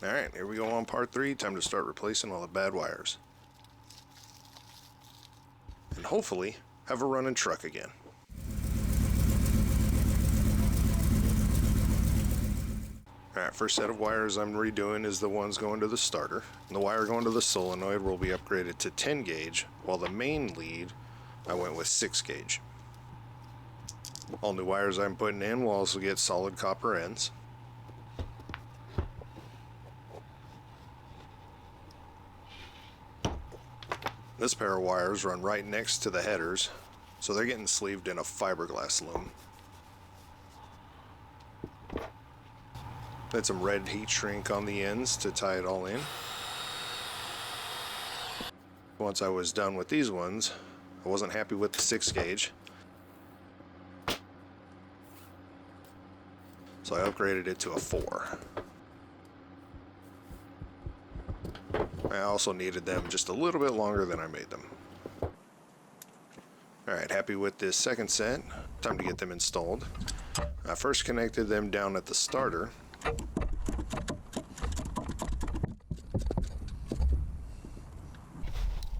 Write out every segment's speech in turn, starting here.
Alright, here we go on part 3. Time to start replacing all the bad wires. And hopefully have a running truck again. Alright, first set of wires I'm redoing is the ones going to the starter. And the wire going to the solenoid will be upgraded to 10 gauge, while the main lead I went with 6 gauge. All new wires I'm putting in will also get solid copper ends. This pair of wires run right next to the headers, so they're getting sleeved in a fiberglass loom. Had some red heat shrink on the ends to tie it all in. Once I was done with these ones, I wasn't happy with the 6 gauge, so I upgraded it to a 4. I also needed them just a little bit longer than I made them. Alright, happy with this second set. Time to get them installed. I first connected them down at the starter.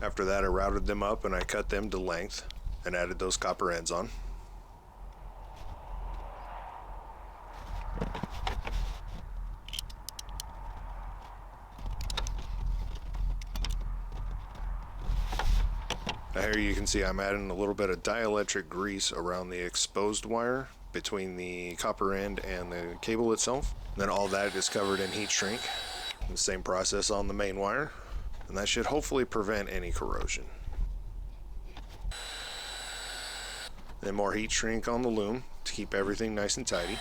After that, I routed them up and I cut them to length and added those copper ends on. Now here you can see I'm adding a little bit of dielectric grease around the exposed wire between the copper end and the cable itself. Then all that is covered in heat shrink. The same process on the main wire, and that should hopefully prevent any corrosion. Then more heat shrink on the loom to keep everything nice and tidy.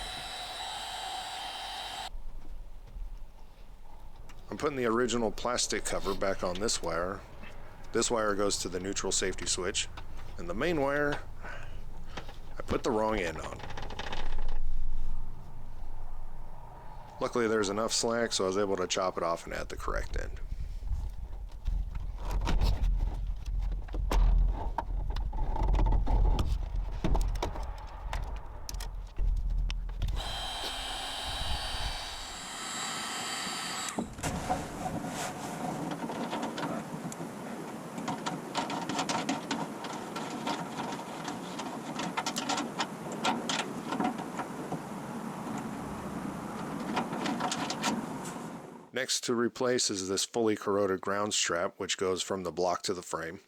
I'm putting the original plastic cover back on this wire. This wire goes to the neutral safety switch, and the main wire, I put the wrong end on. Luckily there's enough slack, so I was able to chop it off and add the correct end. Next to replace is this fully corroded ground strap, which goes from the block to the frame.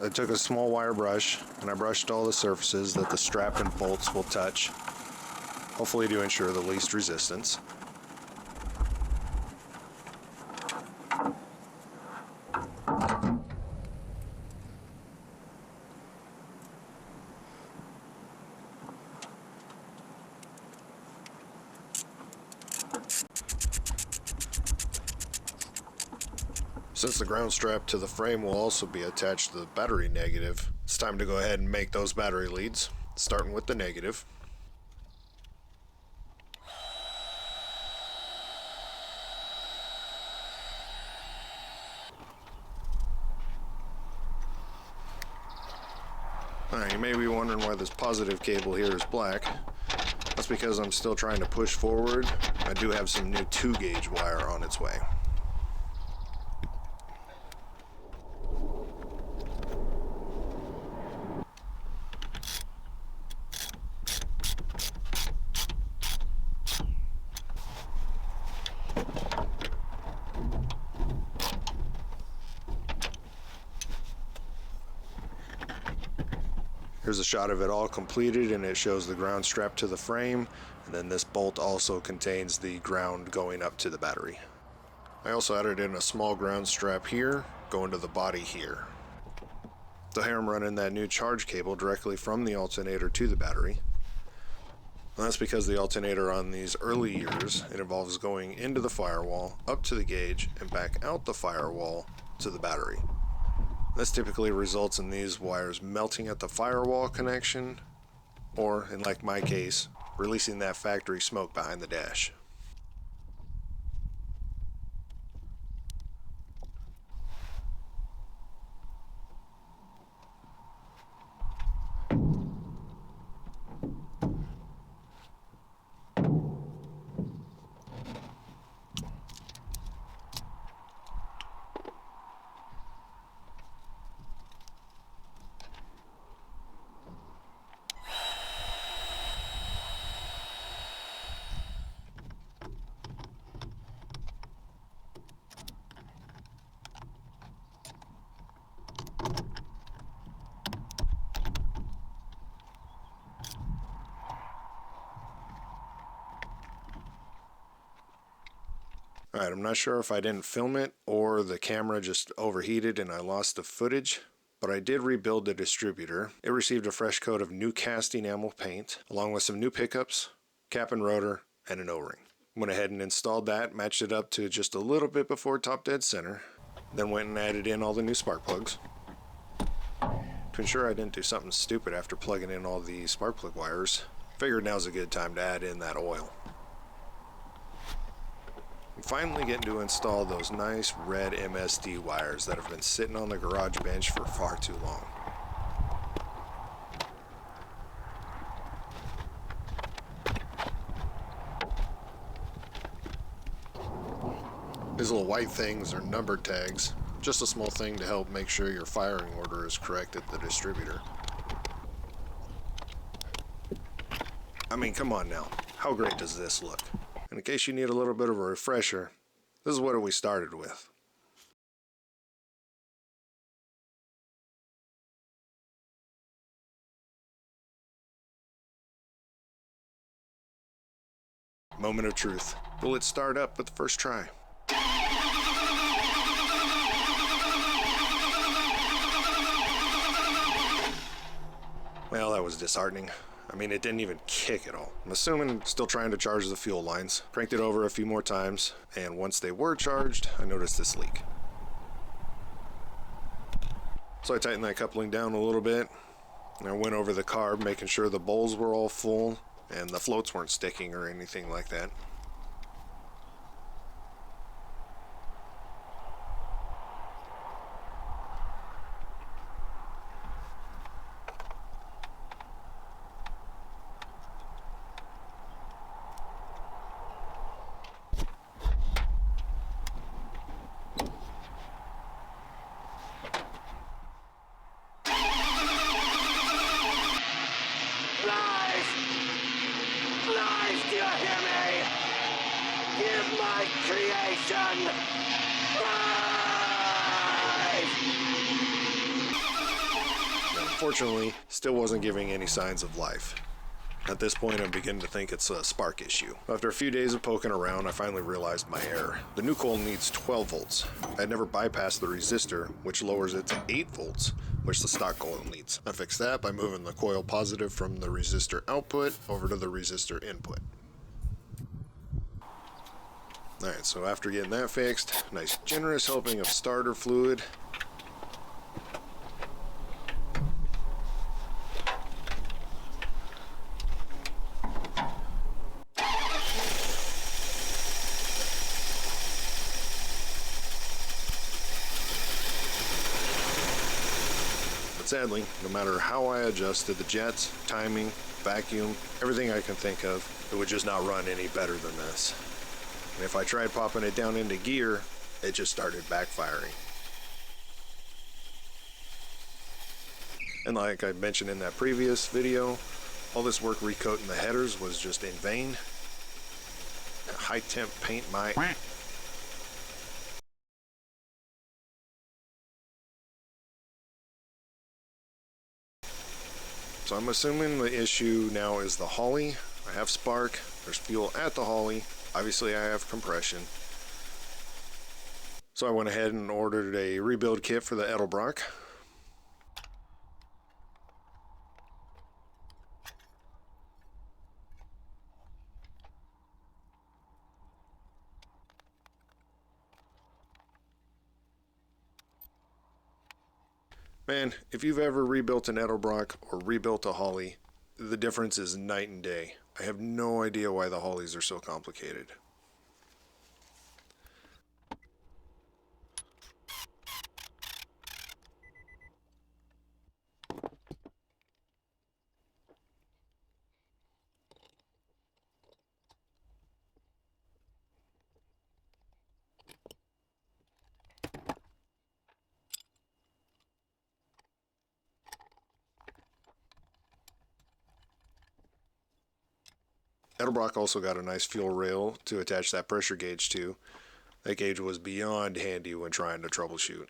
I took a small wire brush and I brushed all the surfaces that the strap and bolts will touch, hopefully to ensure the least resistance. Since the ground strap to the frame will also be attached to the battery negative, it's time to go ahead and make those battery leads, starting with the negative. Alright, you may be wondering why this positive cable here is black. That's because I'm still trying to push forward. I do have some new 2 gauge wire on its way. Here's a shot of it all completed, and it shows the ground strap to the frame, and then this bolt also contains the ground going up to the battery. I also added in a small ground strap here, going to the body here. So here I'm running that new charge cable directly from the alternator to the battery. And that's because the alternator on these early years, it involves going into the firewall, up to the gauge, and back out the firewall to the battery. This typically results in these wires melting at the firewall connection, or, in like my case, releasing that factory smoke behind the dash. Alright, I'm not sure if I didn't film it or the camera just overheated and I lost the footage, but I did rebuild the distributor. It received a fresh coat of new cast enamel paint, along with some new pickups, cap and rotor, and an O-ring. Went ahead and installed that, matched it up to just a little bit before top dead center, then went and added in all the new spark plugs. To ensure I didn't do something stupid after plugging in all the spark plug wires, figured now's a good time to add in that oil. I'm finally getting to install those nice red MSD wires that have been sitting on the garage bench for far too long. These little white things are numbered tags, just a small thing to help make sure your firing order is correct at the distributor. I mean, come on now, how great does this look? And in case you need a little bit of a refresher, this is what we started with. Moment of truth. Will it start up with the first try? Well, that was disheartening. I mean, it didn't even kick at all. I'm assuming still trying to charge the fuel lines. Cranked it over a few more times, and once they were charged, I noticed this leak. So I tightened that coupling down a little bit, and I went over the carb, making sure the bowls were all full, and the floats weren't sticking or anything like that. Unfortunately, still wasn't giving any signs of life. At this point, I'm beginning to think it's a spark issue. After a few days of poking around, I finally realized my error. The new coil needs 12 volts. I'd never bypassed the resistor, which lowers it to 8 volts, which the stock coil needs. I fixed that by moving the coil positive from the resistor output over to the resistor input. Alright, so after getting that fixed, nice generous helping of starter fluid. Sadly, no matter how I adjusted the jets, timing, vacuum, everything I can think of, it would just not run any better than this. And if I tried popping it down into gear, it just started backfiring. And like I mentioned in that previous video, all this work recoating the headers was just in vain. High temp paint might... So I'm assuming the issue now is the Holly. I have spark, there's fuel at the Holly, obviously I have compression. So I went ahead and ordered a rebuild kit for the Edelbrock. Man, if you've ever rebuilt an Edelbrock or rebuilt a Holly, the difference is night and day. I have no idea why the Hollies are so complicated. Edelbrock also got a nice fuel rail to attach that pressure gauge to. That gauge was beyond handy when trying to troubleshoot.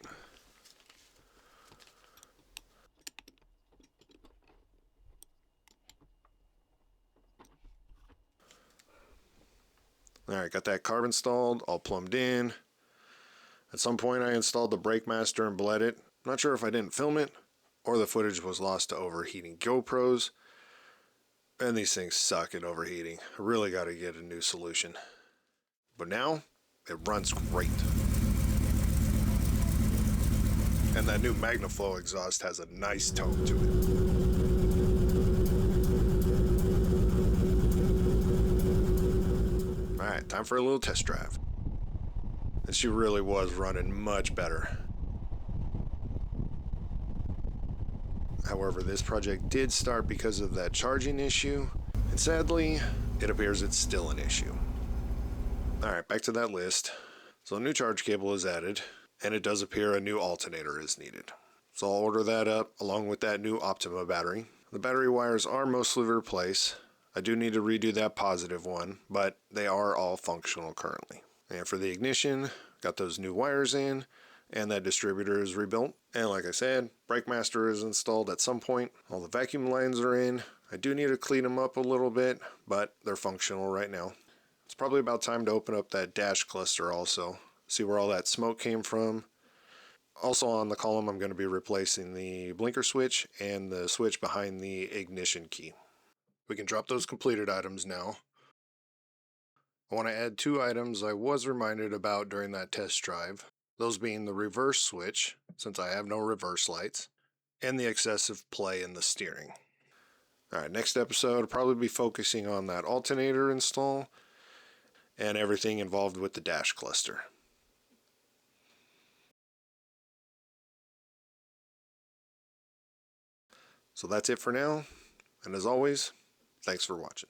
Alright, got that carb installed, all plumbed in. At some point I installed the brake master and bled it. Not sure if I didn't film it or the footage was lost to overheating GoPros. And these things suck at overheating. I really got to get a new solution. But now, it runs great. And that new MagnaFlow exhaust has a nice tone to it. Alright, time for a little test drive. And she really was running much better. However, this project did start because of that charging issue, and sadly, it appears it's still an issue. Alright, back to that list. So a new charge cable is added, and it does appear a new alternator is needed. So I'll order that up along with that new Optima battery. The battery wires are mostly replaced. I do need to redo that positive one, but they are all functional currently. And for the ignition, got those new wires in, and that distributor is rebuilt. And like I said, brake master is installed at some point. All the vacuum lines are in. I do need to clean them up a little bit, but they're functional right now. It's probably about time to open up that dash cluster also, see where all that smoke came from. Also on the column, I'm going to be replacing the blinker switch and the switch behind the ignition key. We can drop those completed items now. I want to add 2 items I was reminded about during that test drive. Those being the reverse switch, since I have no reverse lights, and the excessive play in the steering. Alright, next episode will probably be focusing on that alternator install and everything involved with the dash cluster. So that's it for now, and as always, thanks for watching.